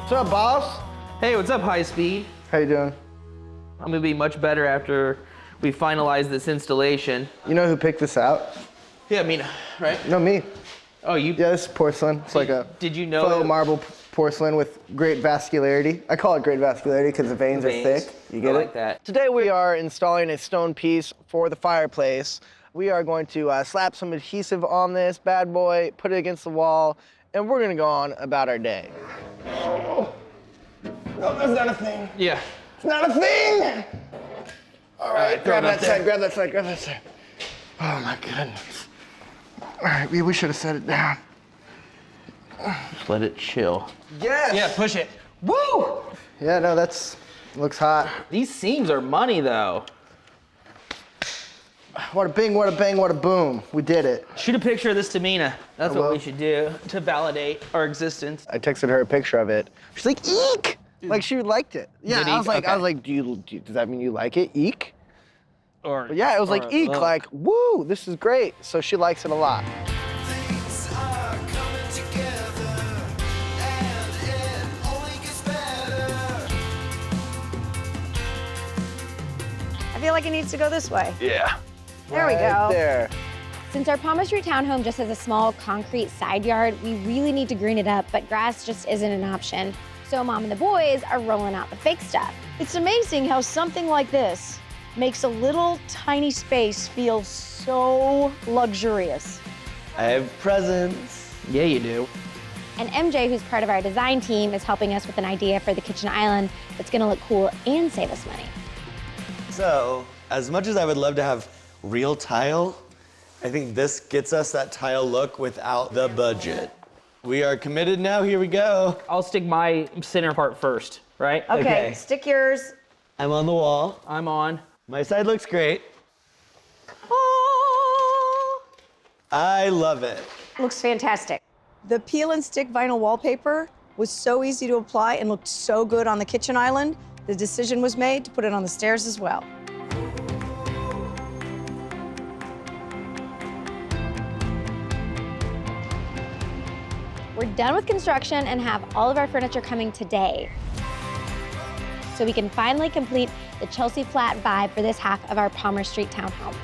What's up, boss? Hey, what's up, High Speed? How you doing? I'm gonna be much better after we finalize this installation. You know who picked this out? Yeah, Mina, right? No, me. Oh, you? Yeah, this is porcelain. It's like a Did you know faux marble porcelain with great vascularity. I call it great vascularity because the veins are thick. You get it? I like that. Today we are installing a stone piece for the fireplace. We are going to slap some adhesive on this bad boy, put it against the wall, and we're gonna go on about our day. Oh, that's not a thing. Yeah. It's not a thing! All right, grab that side, grab that side, grab that side. Oh my goodness. All right, we should have set it down. Just let it chill. Yes! Yeah, push it. Woo! Yeah, no, looks hot. These seams are money, though. What a bing, what a bang, what a boom. We did it. Shoot a picture of this to Mina. That's I what will. we should do to validate our existence. I texted her a picture of it. She's like, eek! Like she liked it. Yeah, Did I was eek? like, Okay. does that mean you like it? Eek? Or But yeah, it was like eek, like, woo, this is great. So she likes it a lot. Things are coming together, and it only gets better. I feel like it needs to go this way. Yeah. There we Right go. there. Since our Palmer Street townhome just has a small concrete side yard, we really need to green it up, but grass just isn't an option. So Mom and the boys are rolling out the fake stuff. It's amazing how something like this makes a little tiny space feel so luxurious. I have presents. Yeah, you do. And MJ, who's part of our design team, is helping us with an idea for the kitchen island that's gonna look cool and save us money. So, as much as I would love to have real tile, I think this gets us that tile look without the budget. We are committed now, here we go. I'll stick my center part first, right? Okay, stick yours. I'm on the wall. I'm on. My side looks great. Oh, I love it. looks fantastic. The peel and stick vinyl wallpaper was so easy to apply and looked so good on the kitchen island. The decision was made to put it on the stairs as well. We're done with construction and have all of our furniture coming today. So we can finally complete the Chelsea Flat vibe for this half of our Palmer Street townhome.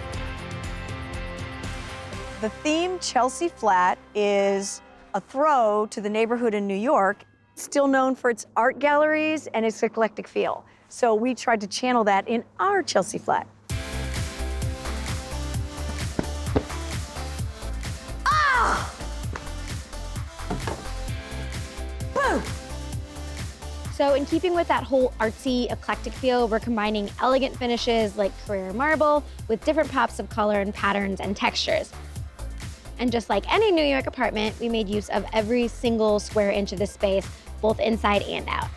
The theme Chelsea Flat is a throw to the neighborhood in New York, still known for its art galleries and its eclectic feel. So we tried to channel that in our Chelsea Flat. Ah! Boom! So in keeping with that whole artsy, eclectic feel, we're combining elegant finishes like Carrara marble with different pops of color and patterns and textures. And just like any New York apartment, we made use of every single square inch of the space, both inside and out.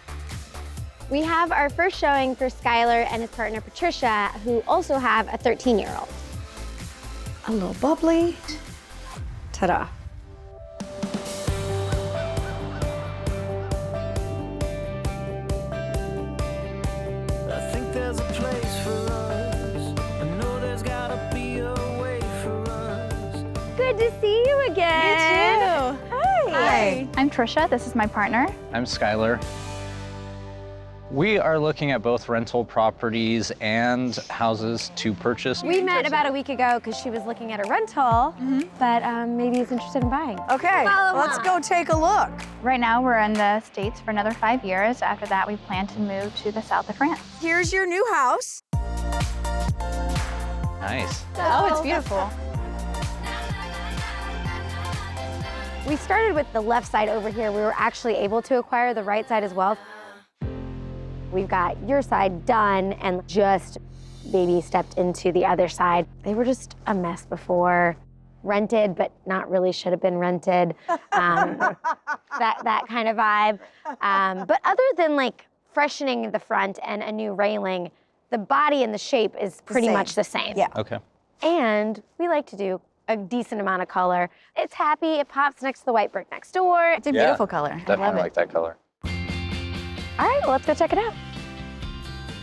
We have our first showing for Skylar and his partner Patricia, who also have a 13-year-old. A little bubbly. Ta-da. I think there's a place for us. I know there's gotta be a way for us. Good to see you again. You too. Hi. I'm Trisha, this is my partner. I'm Skylar. We are looking at both rental properties and houses to purchase. We met about a week ago because she was looking at a rental, but maybe is interested in buying. Okay, Follow let's Mom. go take a look. Right now, we're in the States for another 5 years. After that, we plan to move to the south of France. Here's your new house. Nice. Oh, it's beautiful. We started with the left side over here. We were actually able to acquire the right side as well. We've got your side done and just baby stepped into the other side. They were just a mess before. Rented, but not really should have been rented. That kind of vibe. But other than like freshening the front and a new railing, the body and the shape is pretty same. much the same. Yeah. Okay. And we like to do a decent amount of color. It's happy, it pops next to the white brick next door. It's a beautiful color. I Definitely love it. like that color. All right, well, let's go check it out.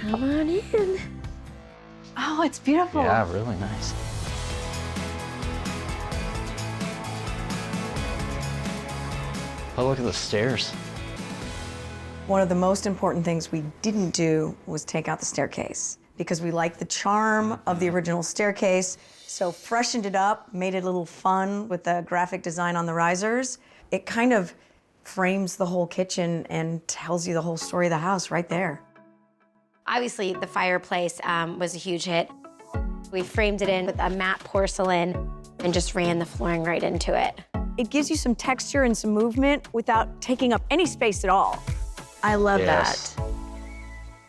Come on in. Oh, it's beautiful. Yeah, really nice. Oh, look at the stairs. One of the most important things we didn't do was take out the staircase because we liked the charm of the original staircase, so freshened it up, made it a little fun with the graphic design on the risers. It kind of frames the whole kitchen and tells you the whole story of the house right there. Obviously, the fireplace was a huge hit. We framed it in with a matte porcelain and just ran the flooring right into it. It gives you some texture and some movement without taking up any space at all. I love that.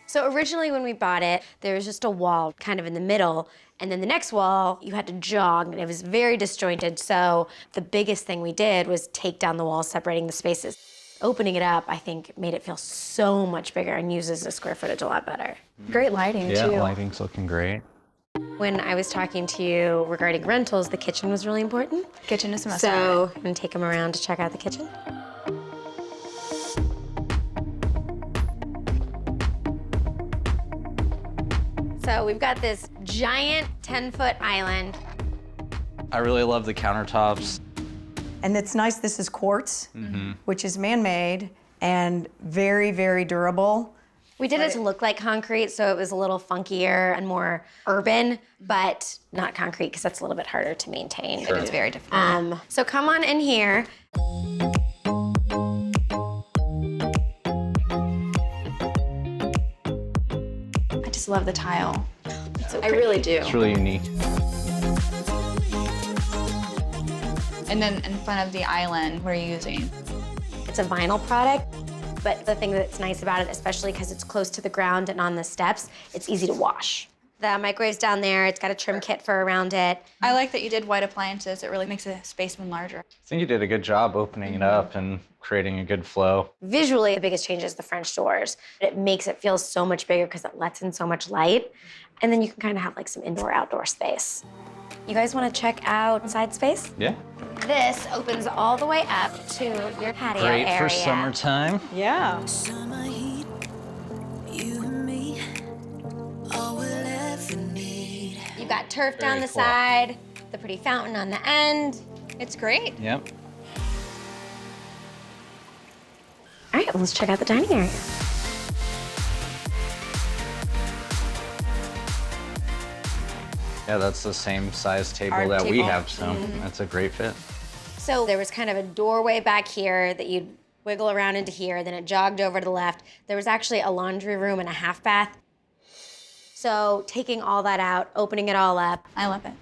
So originally when we bought it, there was just a wall kind of in the middle, and then the next wall, you had to jog, and it was very disjointed. So the biggest thing we did was take down the walls, separating the spaces. Opening it up, I think, made it feel so much bigger and uses the square footage a lot better. Great lighting, Yeah, too. lighting's looking great. When I was talking to you regarding rentals, the kitchen was really important. Kitchen is a must. So I'm gonna take them around to check out the kitchen. So we've got this giant 10-foot island. I really love the countertops. And it's nice, this is quartz, which is man-made and very, very durable. We did it to look like concrete, so it was a little funkier and more urban, but not concrete, because that's a little bit harder to maintain. It is very difficult. So come on in here. I just love the tile. I really do. It's really unique. And then in front of the island, what are you using? It's a vinyl product, but the thing that's nice about it, especially because it's close to the ground and on the steps, it's easy to wash. The microwave's down there. It's got a trim kit for around it. I like that you did white appliances. It really makes the space one larger. I think you did a good job opening it up and creating a good flow. Visually, the biggest change is the French doors. It makes it feel so much bigger because it lets in so much light. And then you can kind of have like some indoor-outdoor space. You guys want to check out inside space? Yeah. This opens all the way up to your patio Great area. for summertime. Yeah. Summer heat, you and me, all we'll ever need. You've got turf down the cool. side, the pretty fountain on the end. It's great. Yep. All right, well, let's check out the dining area. Yeah, that's the same size table Our that we table. have, so that's a great fit. So there was kind of a doorway back here that you'd wiggle around into here, then it jogged over to the left. There was actually a laundry room and a half bath. So taking all that out, opening it all up, I love it.